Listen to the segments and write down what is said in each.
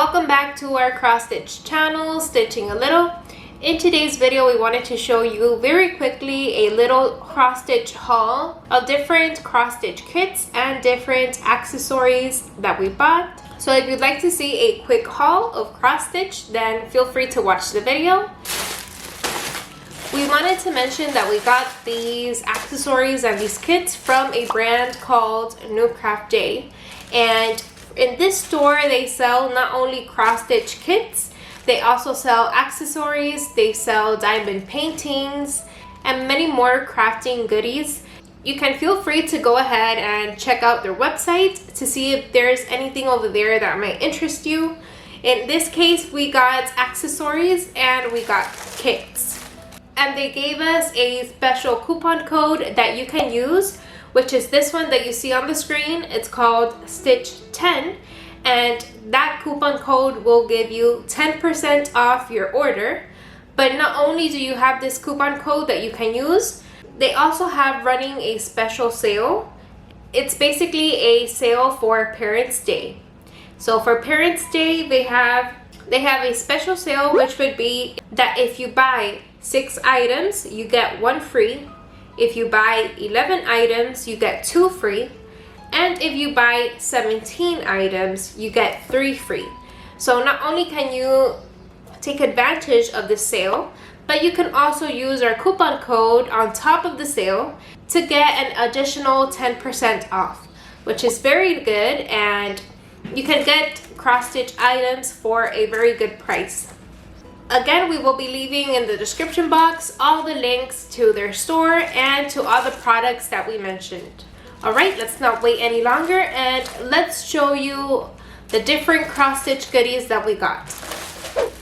welcome back to our cross stitch channel, Stitching a Little. In today's video, we wanted to show you very quickly a little cross stitch haul of different cross stitch kits and different accessories that we bought. So if you'd like to see a quick haul of cross stitch, then feel free to watch the video. We wanted to mention that we got these accessories and these kits from a brand called New Craft Day, and in this store they sell not only cross stitch kits, they also sell accessories, they sell diamond paintings and many more crafting goodies. You can feel free to go ahead and check out their website to see if there's anything over there that might interest you. In this case, we got accessories and we got kits. And they gave us a special coupon code that you can use, which is this one that you see on the screen. It's called Stitch 10, and that coupon code will give you 10% off your order. But not only do you have this coupon code that you can use, they also have running a special sale. It's basically a sale for Parents' Day. So for Parents' Day, they have a special sale, which would be that if you buy 6 items, you get 1 free. If you buy 11 items, you get 2 free. And if you buy 17 items, you get 3 free. So not only can you take advantage of the sale, but you can also use our coupon code on top of the sale to get an additional 10% off, which is very good, and you can get cross-stitch items for a very good price. Again, we will be leaving in the description box all the links to their store and to all the products that we mentioned. Alright, let's not wait any longer and let's show you the different cross-stitch goodies that we got.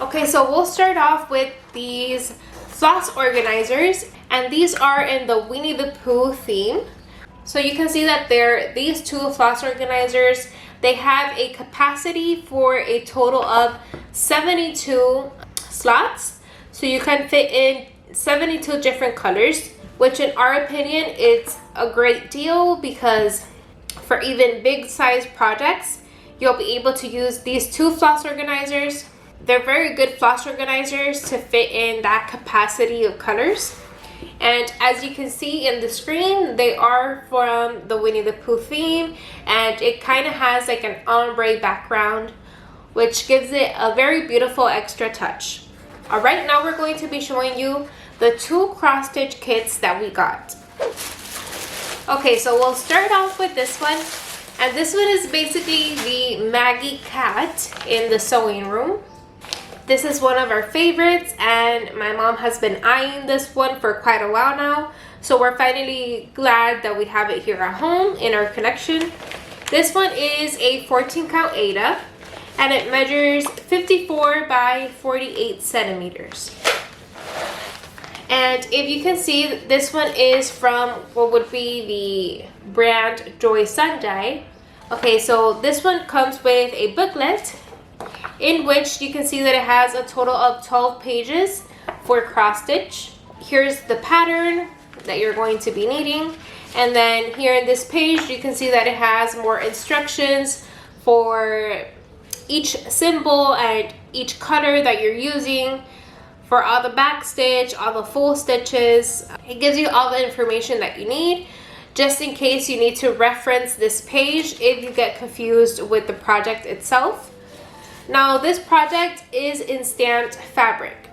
Okay, so we'll start off with these floss organizers, and these are in the Winnie the Pooh theme. So you can see that these 2 floss organizers, they have a capacity for a total of 72 slots, so you can fit in 72 different colors, which in our opinion it's a great deal, because for even big size projects you'll be able to use these 2 floss organizers. They're very good floss organizers to fit in that capacity of colors, and as you can see in the screen, they are from the Winnie the Pooh theme, and it kind of has like an ombre background, which gives it a very beautiful extra touch. Alright, now we're going to be showing you the 2 cross stitch kits that we got. Okay, so we'll start off with this one, and this one is basically the Maggie cat in the sewing room. This is one of our favorites, and my mom has been eyeing this one for quite a while now, so we're finally glad that we have it here at home in our collection. This one is a 14 count Aida, and it measures 54 by 48 centimeters. And if you can see, this one is from what would be the brand Joy Sundai. Okay, so this one comes with a booklet in which you can see that it has a total of 12 pages for cross stitch. Here's the pattern that you're going to be needing, and then here in this page you can see that it has more instructions for each symbol and each color that you're using, for all the back stitch, all the full stitches. It gives you all the information that you need, just in case you need to reference this page if you get confused with the project itself. Now this project is in stamped fabric,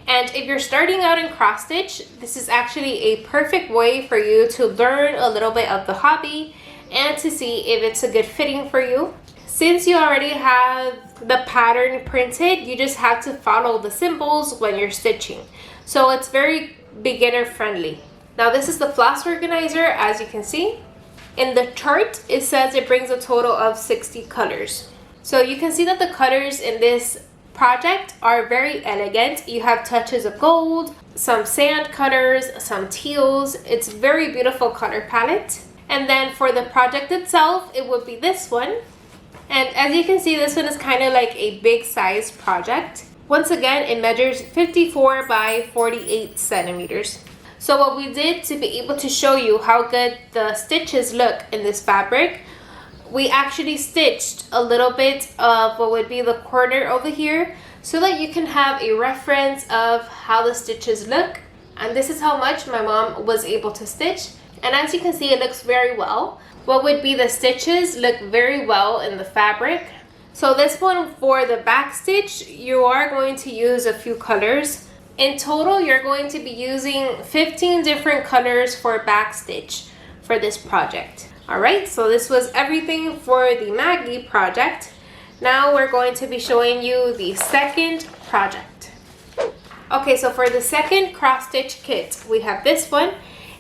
and if you're starting out in cross stitch, this is actually a perfect way for you to learn a little bit of the hobby and to see if it's a good fitting for you. Since you already have the pattern printed, you just have to follow the symbols when you're stitching. So it's very beginner friendly. Now this is the floss organizer, as you can see. In the chart, it says it brings a total of 60 colors. So you can see that the colors in this project are very elegant. You have touches of gold, some sand colors, some teals. It's a very beautiful color palette. And then for the project itself, it would be this one. And as you can see, this one is kind of like a big size project. Once again, it measures 54 by 48 centimeters. So what we did to be able to show you how good the stitches look in this fabric, we actually stitched a little bit of what would be the corner over here so that you can have a reference of how the stitches look. And this is how much my mom was able to stitch. And as you can see, it looks very well. What would be the stitches look very well in the fabric. So this one, for the back stitch, you are going to use a few colors. In total, you're going to be using 15 different colors for back stitch for this project. Alright, so this was everything for the Maggie project. Now we're going to be showing you the second project. Okay, so for the second cross stitch kit, we have this one.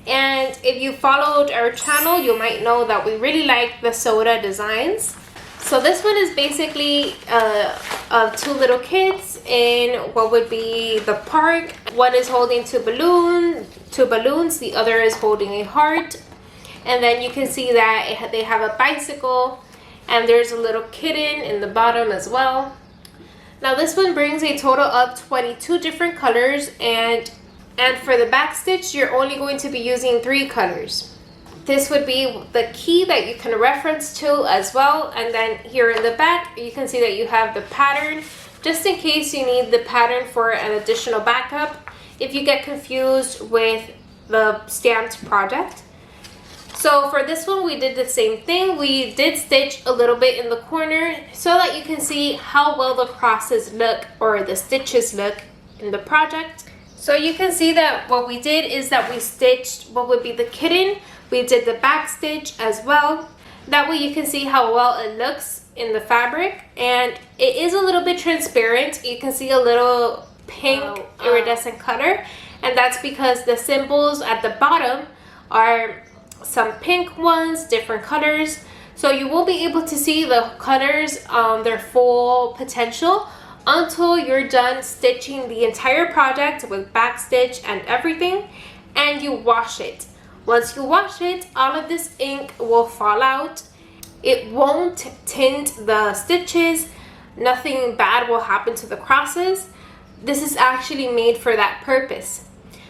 And if you followed our channel, you might know that we really like the soda designs. So this one is basically of two little kids in what would be the park. One is holding two balloons, the other is holding a heart. And then you can see that they have a bicycle, and there's a little kitten in the bottom as well. Now this one brings a total of 22 different colors, and for the back stitch, you're only going to be using 3 colors. This would be the key that you can reference to as well. And then here in the back, you can see that you have the pattern, just in case you need the pattern for an additional backup if you get confused with the stamped project. So for this one, we did the same thing. We did stitch a little bit in the corner so that you can see how well the crosses look, or the stitches look, in the project. So you can see that what we did is that we stitched what would be the kitten. We did the back stitch as well. That way you can see how well it looks in the fabric. And it is a little bit transparent. You can see a little pink iridescent color. And that's because the symbols at the bottom are some pink ones, different colors. So you will be able to see the colors, their full potential, until you're done stitching the entire project with back stitch and everything, and you wash it. Once you wash it, all of this ink will fall out. It won't tint the stitches. Nothing bad will happen to the crosses. This is actually made for that purpose.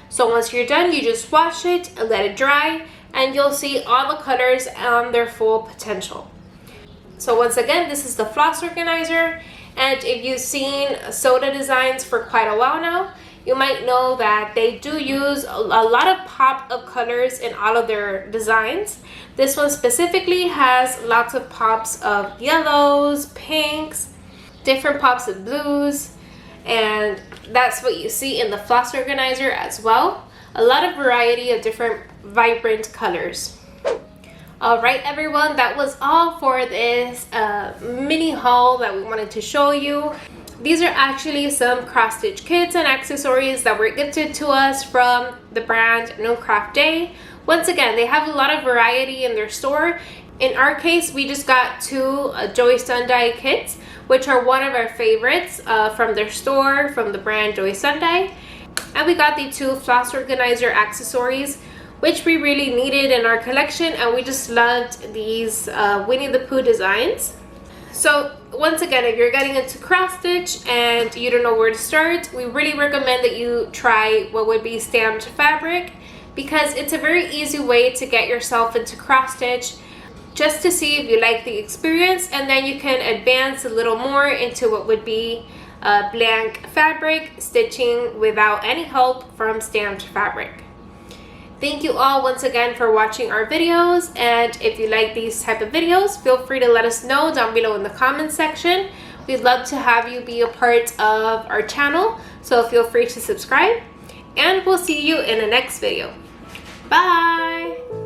So once you're done, you just wash it and let it dry, and you'll see all the colors and their full potential. So once again, this is the floss organizer. And if you've seen soda designs for quite a while now, you might know that they do use a lot of pop of colors in all of their designs. This one specifically has lots of pops of yellows, pinks, different pops of blues, and that's what you see in the floss organizer as well. A lot of variety of different vibrant colors. Alright everyone, that was all for this mini haul that we wanted to show you. These are actually some cross stitch kits and accessories that were gifted to us from the brand No Craft Day. Once again, they have a lot of variety in their store. In our case, we just got 2 Joy Sunday kits, which are one of our favorites from their store, from the brand Joy Sunday. And we got the 2 floss organizer accessories, which we really needed in our collection, and we just loved these Winnie the Pooh designs. So once again, if you're getting into cross stitch and you don't know where to start, we really recommend that you try what would be stamped fabric, because it's a very easy way to get yourself into cross stitch, just to see if you like the experience, and then you can advance a little more into what would be blank fabric, stitching without any help from stamped fabric. Thank you all once again for watching our videos, and if you like these type of videos, feel free to let us know down below in the comments section. We'd love to have you be a part of our channel, so feel free to subscribe, and we'll see you in the next video. Bye!